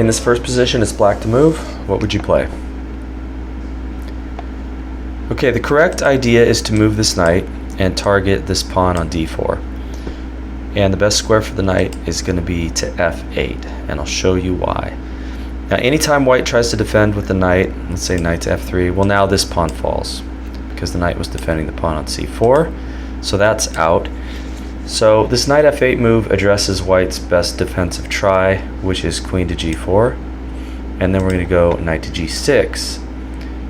in this first position, it's black to move. What would you play? Okay, the correct idea is to move this knight and target this pawn on d4. And the best square for the knight is going to be to f8, and I'll show you why. Now, anytime white tries to defend with the knight, let's say knight to f3, well, now this pawn falls because the knight was defending the pawn on c4, so that's out. So this knight f8 move addresses white's best defensive try, which is queen to g4, and then we're going to go knight to g6,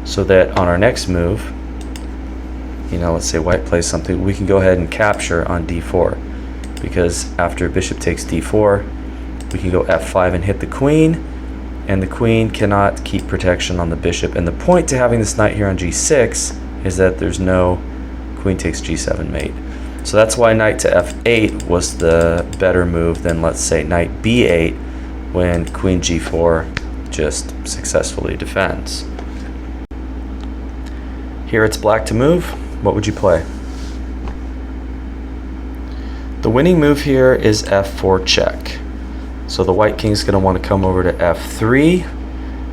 so that on our next move, let's say white plays something, we can go ahead and capture on d4, because after bishop takes d4, we can go f5 and hit the queen, and the queen cannot keep protection on the bishop. And the point to having this knight here on g6 is that there's no queen takes g7 mate. So that's why knight to f8 was the better move than, let's say, knight b8 when queen g4 just successfully defends. Here it's black to move. What would you play? The winning move here is f4 check. So the white king's going to want to come over to f3,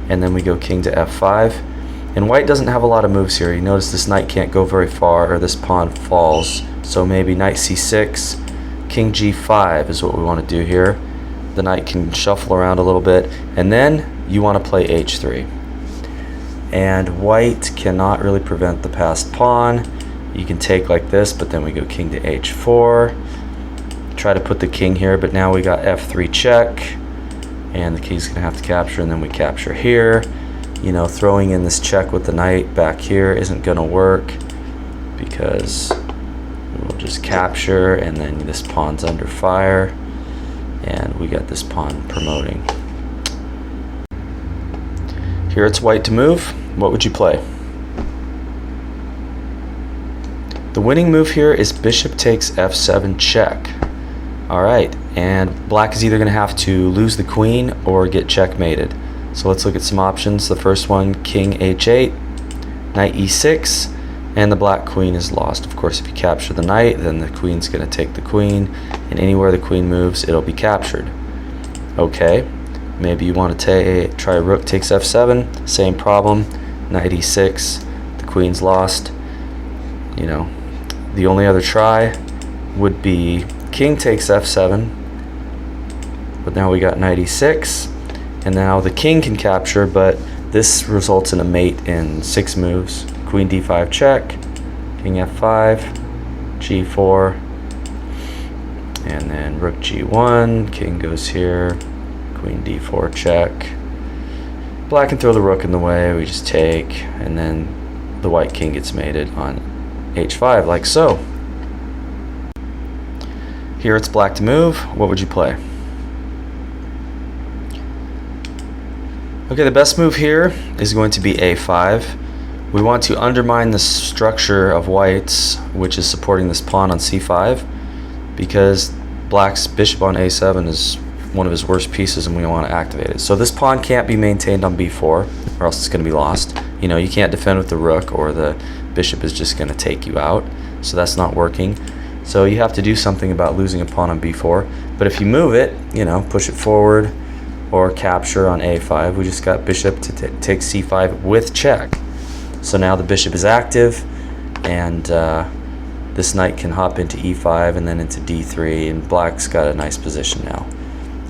and then we go king to f5. And white doesn't have a lot of moves here. You notice this knight can't go very far, or this pawn falls. So maybe knight c6, king g5 is what we want to do here. The knight can shuffle around a little bit, and then you want to play h3. And white cannot really prevent the passed pawn. You can take like this, but then we go king to h4. Try to put the king here, but now we got f3 check, and the king's gonna have to capture, and then we capture here. Throwing in this check with the knight back here isn't gonna work because we'll just capture, and then this pawn's under fire, and we got this pawn promoting. Here it's white to move. What would you play? The winning move here is bishop takes f7 check. Alright, and black is either going to have to lose the queen or get checkmated. So let's look at some options. The first one, king h8, knight e6, and the black queen is lost. Of course, if you capture the knight, then the queen's going to take the queen, and anywhere the queen moves, it'll be captured. Okay, maybe you want to try rook takes f7, same problem, knight e6, the queen's lost. The only other try would be king takes f7, but now we got knight e6, and now the king can capture, but this results in a mate in 6 moves. Queen d5 check, king f5, g4, and then rook g1, king goes here, queen d4 check. Black can throw the rook in the way, we just take, and then the white king gets mated on h5 like so. Here it's black to move. What would you play? Okay, the best move here is going to be a5. We want to undermine the structure of white's, which is supporting this pawn on c5, because black's bishop on a7 is one of his worst pieces, and we want to activate it. So this pawn can't be maintained on b4, or else it's going to be lost. You can't defend with the rook, or the bishop is just going to take you out. So that's not working. So you have to do something about losing a pawn on b4. But if you move it, push it forward or capture on a5, we just got bishop to take c5 with check. So now the bishop is active, and this knight can hop into e5 and then into d3, and black's got a nice position now,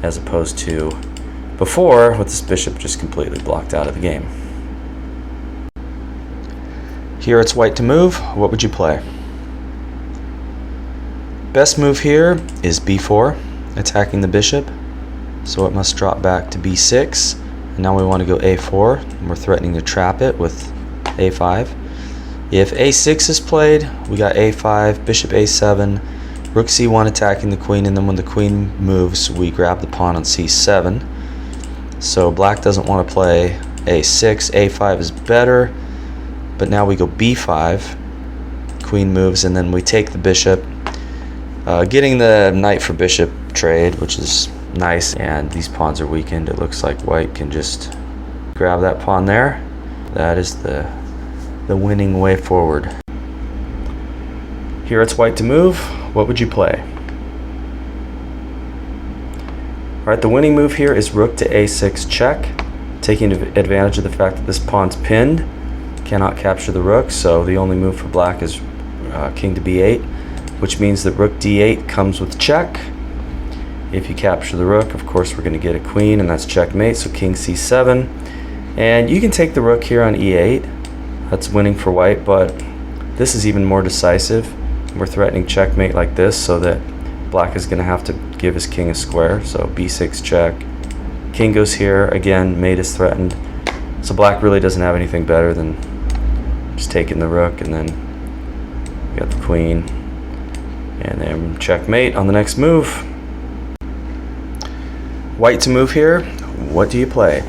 as opposed to before with this bishop just completely blocked out of the game. Here it's white to move. What would you play? Best move here is b4, attacking the bishop, so it must drop back to b6, and now we want to go a4, and we're threatening to trap it with a5. If a6 is played, we got a5, bishop a7, rook c1 attacking the queen, and then when the queen moves, we grab the pawn on c7. So black doesn't want to play a6, a5 is better, but now we go b5, queen moves, and then we take the bishop, getting the knight for bishop trade, which is nice, and these pawns are weakened. It looks like white can just grab that pawn there. That is the winning way forward. Here it's white to move. What would you play? Alright, the winning move here is rook to a6 check, taking advantage of the fact that this pawn's pinned, cannot capture the rook, so the only move for black is king to b8, which means that rook d8 comes with check. If you capture the rook, of course we're going to get a queen, and that's checkmate, so king c7. And you can take the rook here on e8. That's winning for white, but this is even more decisive. We're threatening checkmate like this, so that black is going to have to give his king a square, so b6 check. King goes here, again, mate is threatened. So black really doesn't have anything better than just taking the rook, and then we got the queen, and then checkmate on the next move. White to move here. What do you play?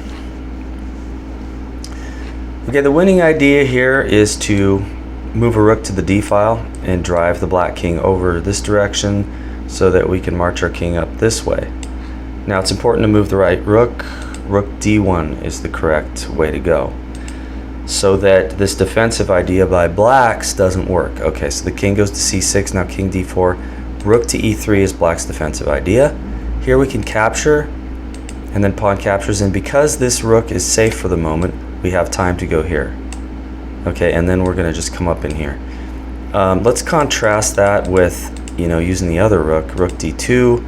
Okay, the winning idea here is to move a rook to the d file and drive the black king over this direction so that we can march our king up this way. Now it's important to move the right rook. Rook d1 is the correct way to go, so that this defensive idea by blacks doesn't work. Okay, so the king goes to c6, now king d4. Rook to e3 is black's defensive idea. Here we can capture, and then pawn captures, and because this rook is safe for the moment, we have time to go here. Okay, and then we're going to just come up in here. Let's contrast that with, using the other rook, rook d2,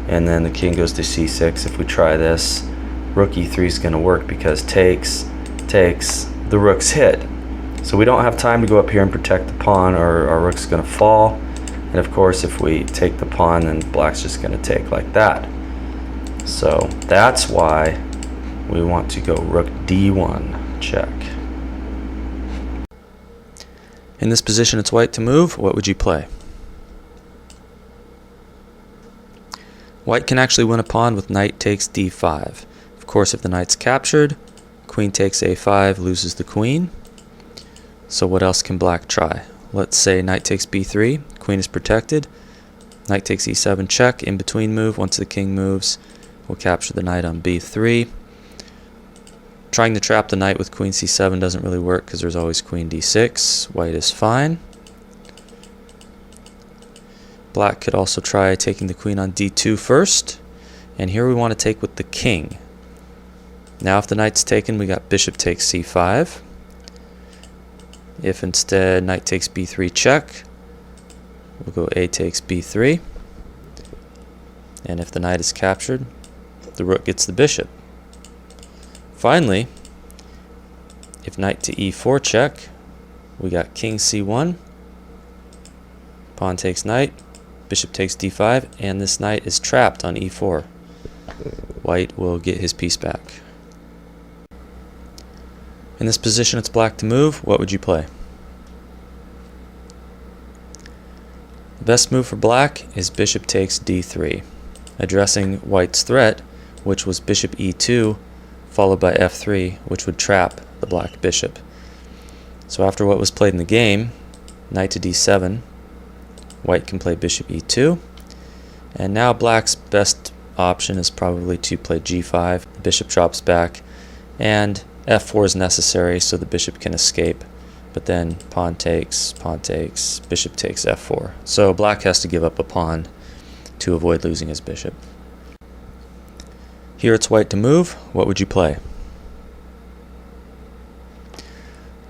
and then the king goes to c6. If we try this, rook e3 is going to work because takes, the rook's hit. So we don't have time to go up here and protect the pawn, or our rook's going to fall. And of course, if we take the pawn, then black's just going to take like that. So that's why we want to go rook d1 check. In this position, it's white to move. What would you play? White can actually win a pawn with knight takes d5. Of course, if the knight's captured, queen takes a5, loses the queen. So what else can black try? Let's say knight takes b3, queen is protected. Knight takes e7 check, in between move. Once the king moves, we'll capture the knight on b3. Trying to trap the knight with queen c7 doesn't really work because there's always queen d6. White is fine. Black could also try taking the queen on d2 first. And here we want to take with the king. Now if the knight's taken, we got bishop takes c5. If instead knight takes b3 check, we'll go a takes b3. And if the knight is captured, the rook gets the bishop. Finally, if knight to e4 check, we got king c1, pawn takes knight, bishop takes d5, and this knight is trapped on e4. White will get his piece back. In this position, it's black to move. What would you play? The best move for black is bishop takes d3, addressing white's threat, which was bishop e2, followed by f3, which would trap the black bishop. So after what was played in the game, knight to d7, white can play bishop e2, and now black's best option is probably to play g5. The bishop drops back, and f4 is necessary so the bishop can escape, but then pawn takes, bishop takes f4. So black has to give up a pawn to avoid losing his bishop. Here it's white to move. What would you play?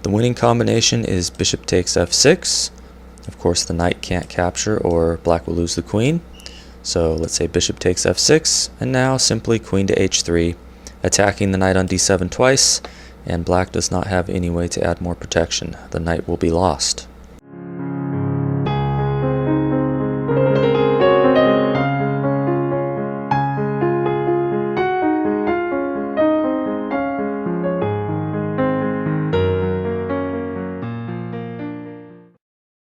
The winning combination is bishop takes f6. Of course, the knight can't capture or black will lose the queen. So let's say bishop takes f6, and now simply queen to h3, attacking the knight on d7 twice, and black does not have any way to add more protection. The knight will be lost.